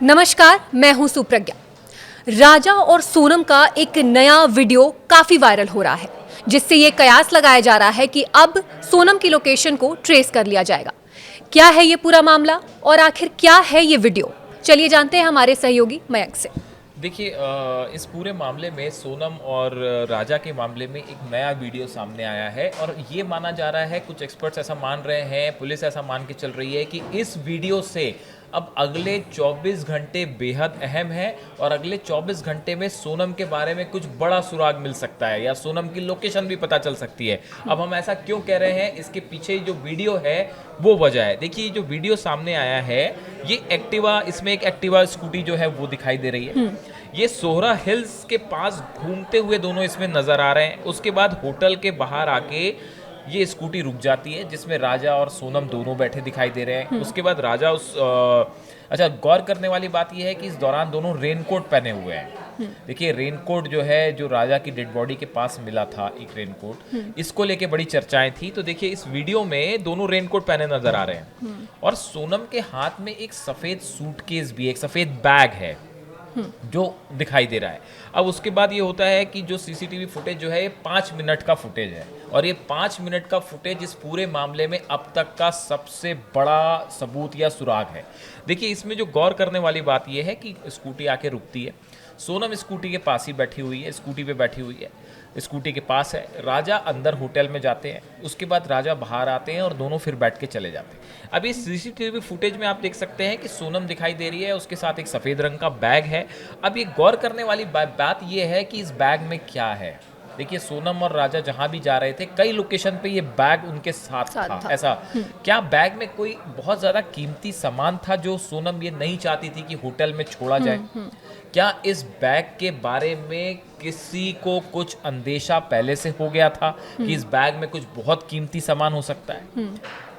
नमस्कार, मैं हूं सुप्रज्ञा। राजा और सोनम का एक नया वीडियो काफी वायरल हो रहा है, जिससे ये कयास लगाया जा रहा है कि अब सोनम की लोकेशन को ट्रेस कर लिया जाएगा। क्या है ये पूरा मामला और आखिर क्या है ये वीडियो? चलिए जानते हैं हमारे सहयोगी मयंक से। देखिए इस पूरे मामले में सोनम और राजा के मामले में एक नया वीडियो सामने आया है और ये माना जा रहा है, कुछ एक्सपर्ट्स ऐसा मान रहे हैं, पुलिस ऐसा मान के चल रही है कि इस वीडियो से अब अगले 24 घंटे बेहद अहम है और अगले 24 घंटे में सोनम के बारे में कुछ बड़ा सुराग मिल सकता है या सोनम की लोकेशन भी पता चल सकती है। अब हम ऐसा क्यों कह रहे हैं, इसके पीछे जो वीडियो है वो वजह है। देखिए जो वीडियो सामने आया है, ये एक्टिवा, इसमें एक एक्टिवा स्कूटी जो है वो दिखाई दे रही है। ये सोहरा हिल्स के पास घूमते हुए दोनों इसमें नजर आ रहे हैं। उसके बाद होटल के बाहर आके ये स्कूटी रुक जाती है, जिसमें राजा और सोनम दोनों बैठे दिखाई दे रहे हैं। उसके बाद राजा अच्छा, गौर करने वाली बात यह है कि इस दौरान दोनों रेनकोट पहने हुए हैं। देखिए रेनकोट जो है, जो राजा की डेड बॉडी के पास मिला था एक रेनकोट, इसको लेके बड़ी चर्चाएं थी। तो देखिए इस वीडियो में दोनों रेनकोट पहने नजर आ रहे हैं और सोनम के हाथ में एक सफेद सूटकेस भी, एक सफेद बैग है जो दिखाई दे रहा है। अब उसके बाद ये होता है कि जो सीसीटीवी फुटेज जो है, ये 5 मिनट का फुटेज है और ये 5 मिनट का फुटेज इस पूरे मामले में अब तक का सबसे बड़ा सबूत या सुराग है। देखिए इसमें जो गौर करने वाली बात ये है कि स्कूटी आके रुकती है, सोनम स्कूटी के पास ही बैठी हुई है, स्कूटी पे बैठी हुई है, स्कूटी के पास है। राजा अंदर होटल में जाते हैं, उसके बाद राजा बाहर आते हैं और दोनों फिर बैठ के चले जाते हैं। अब इस सीसीटीवी फुटेज में आप देख सकते हैं कि सोनम दिखाई दे रही है, उसके साथ एक सफ़ेद रंग का बैग है। अब ये गौर करने वाली बात ये है कि इस बैग में क्या है। देखिए सोनम और राजा जहां भी जा रहे थे, कई लोकेशन पे ये बैग उनके साथ था। ऐसा क्या बैग में कोई बहुत ज़्यादा कीमती सामान था जो सोनम ये नहीं चाहती थी कि होटल में छोड़ा जाए? क्या इस बैग के बारे में किसी को कुछ अंदेशा पहले से हो गया था कि इस बैग में कुछ बहुत कीमती सामान हो सकता है?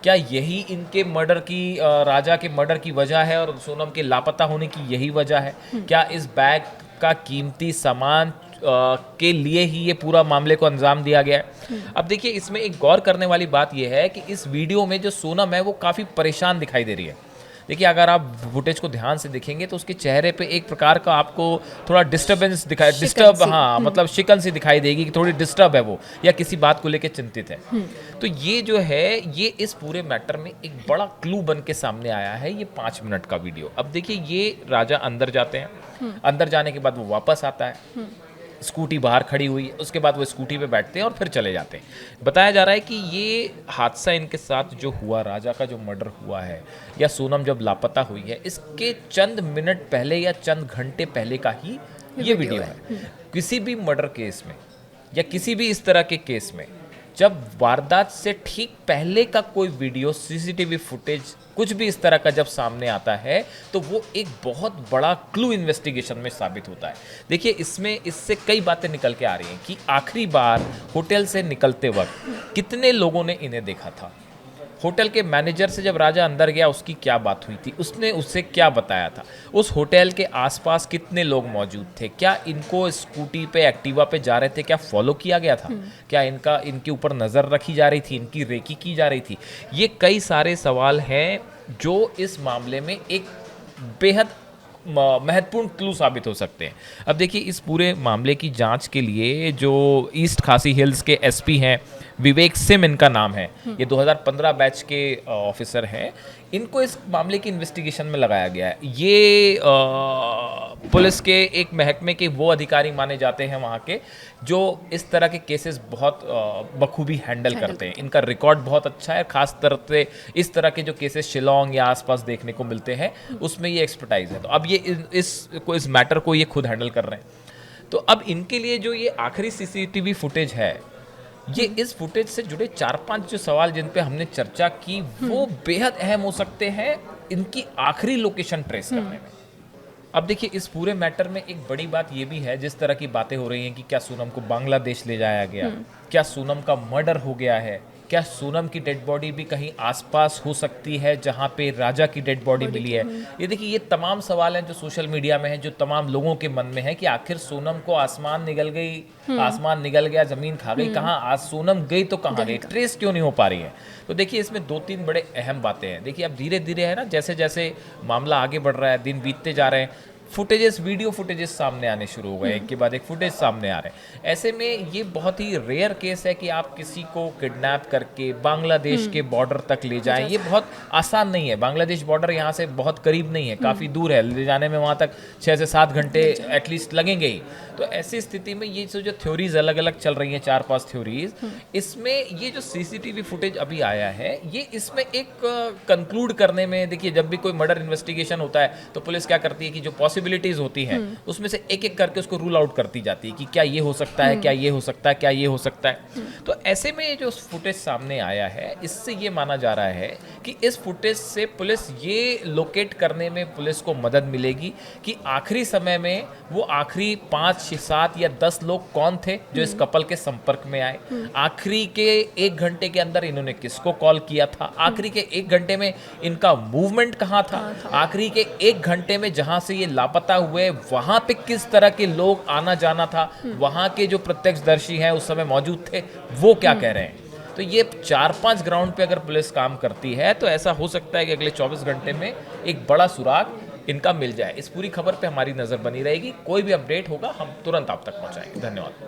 क्या यही इनके मर्डर की, राजा के मर्डर की वजह है और सोनम के लापता होने की यही वजह है? क्या इस बैग का कीमती सामान के लिए ही ये पूरा मामले को अंजाम दिया गया है? अब देखिए इसमें एक गौर करने वाली बात यह है कि इस वीडियो में जो सोनम है वो काफ़ी परेशान दिखाई दे रही है। देखिए अगर आप फुटेज को ध्यान से देखेंगे तो उसके चेहरे पे एक प्रकार का आपको थोड़ा डिस्टर्बेंस दिखाई, डिस्टर्ब, हाँ मतलब शिकन सी दिखाई देगी कि थोड़ी डिस्टर्ब है वो, या किसी बात को लेकर चिंतित है। तो ये जो है, ये इस पूरे मैटर में एक बड़ा क्लू बन के सामने आया है, ये 5 मिनट का वीडियो। अब देखिए ये राजा अंदर जाते हैं, अंदर जाने के बाद वो वापस आता है, स्कूटी बाहर खड़ी हुई है, उसके बाद वो स्कूटी पे बैठते हैं और फिर चले जाते हैं। बताया जा रहा है कि ये हादसा इनके साथ जो हुआ, राजा का जो मर्डर हुआ है या सोनम जब लापता हुई है, इसके चंद मिनट पहले या चंद घंटे पहले का ही ये वीडियो है। किसी भी मर्डर केस में या किसी भी इस तरह के केस में जब वारदात से ठीक पहले का कोई वीडियो, सीसीटीवी फुटेज, कुछ भी इस तरह का जब सामने आता है तो वो एक बहुत बड़ा क्लू इन्वेस्टिगेशन में साबित होता है। देखिए इसमें इससे कई बातें निकल के आ रही हैं कि आखिरी बार होटल से निकलते वक्त कितने लोगों ने इन्हें देखा था, होटल के मैनेजर से जब राजा अंदर गया उसकी क्या बात हुई थी, उसने उससे क्या बताया था, उस होटल के आसपास कितने लोग मौजूद थे, क्या इनको स्कूटी पे, एक्टिवा पे जा रहे थे, क्या फॉलो किया गया था, क्या इनके ऊपर नज़र रखी जा रही थी, इनकी रेकी की जा रही थी। ये कई सारे सवाल हैं जो इस मामले में एक बेहद महत्वपूर्ण क्लू साबित हो सकते हैं। अब देखिए इस पूरे मामले की जांच के लिए जो ईस्ट खासी हिल्स के एसपी हैं, विवेक सिम इनका नाम है, ये 2015 बैच के ऑफिसर हैं, इनको इस मामले की इन्वेस्टिगेशन में लगाया गया है। ये पुलिस के एक महकमे के वो अधिकारी माने जाते हैं वहाँ के, जो इस तरह के केसेस बहुत बखूबी हैंडल करते हैं। इनका रिकॉर्ड बहुत अच्छा है, खास तरह से इस तरह के जो केसेस शिलोंग या आसपास देखने को मिलते हैं उसमें ये एक्सपर्टाइज है। तो अब ये इस मैटर को ये खुद हैंडल कर रहे हैं। तो अब इनके लिए जो ये आखिरी सीसीटीवी फुटेज है, ये इस फुटेज से जुड़े 4-5 जो सवाल जिन पे हमने चर्चा की वो बेहद अहम हो सकते हैं इनकी आखिरी लोकेशन ट्रेस करने में। अब देखिए इस पूरे मैटर में एक बड़ी बात ये भी है, जिस तरह की बातें हो रही हैं कि क्या सोनम को बांग्लादेश ले जाया गया, क्या सोनम का मर्डर हो गया है, क्या सोनम की डेड बॉडी भी कहीं आसपास हो सकती है जहां पे राजा की डेड बॉडी मिली है? ये देखिए, ये तमाम सवाल हैं जो सोशल मीडिया में हैं, जो तमाम लोगों के मन में है कि आखिर सोनम को आसमान निगल गई, आसमान निगल गया, जमीन खा गई, कहाँ आज सोनम गई तो कहाँ गई, ट्रेस क्यों नहीं हो पा रही है? तो देखिए, इसमें 2-3 बड़े अहम बातें हैं। देखिए, अब धीरे धीरे है ना, जैसे जैसे मामला आगे बढ़ रहा है, दिन बीतते जा रहे हैं, फुटेजेस, वीडियो फुटेजेस सामने आने शुरू हो गए, एक के बाद एक फुटेज सामने आ रहे हैं। ऐसे में ये बहुत ही रेयर केस है कि आप किसी को किडनैप करके बांग्लादेश के बॉर्डर तक ले जाएं। ये बहुत आसान नहीं है। बांग्लादेश बॉर्डर यहाँ से बहुत करीब नहीं है, काफ़ी दूर है। ले जाने में वहाँ तक 6 से 7 घंटे एटलीस्ट लगेंगे ही। तो ऐसी स्थिति में ये जो थ्योरीज अलग अलग चल रही हैं, 4-5 थ्योरीज, इसमें ये जो सीसीटीवी फुटेज अभी आया है, ये इसमें एक कंक्लूड करने में, देखिए, जब भी कोई मर्डर इन्वेस्टिगेशन होता है तो पुलिस क्या करती है कि जो पॉसिबिलिटीज होती हैं उसमें से एक एक करके उसको रूल आउट करती जाती है कि क्या ये हो सकता है, क्या ये हो सकता है, क्या ये हो सकता है। तो ऐसे में जो फुटेज सामने आया है, इससे ये माना जा रहा है कि इस फुटेज से पुलिस ये लोकेट करने में पुलिस को मदद मिलेगी कि आखिरी समय में वो आखिरी 5, 7 या 10 लोग कौन थे जो इस कपल के संपर्क में आए, आखिरी के 1 घंटे के अंदर इन्होंने किसको कॉल किया था, आखिरी के 1 घंटे में इनका मूवमेंट कहाँ था, आखिरी के 1 घंटे में जहां से ये लापता हुए वहां पे किस तरह के लोग आना जाना था, वहां के जो प्रत्यक्षदर्शी हैं उस समय मौजूद थे, वो क्या कह रहे हैं। तो ये 4-5 ग्राउंड पे अगर पुलिस काम करती है तो ऐसा हो सकता है कि अगले 24 घंटे में एक बड़ा सुराग इनका मिल जाए। इस पूरी खबर पे हमारी नज़र बनी रहेगी। कोई भी अपडेट होगा हम तुरंत आप तक पहुंचाएंगे। धन्यवाद।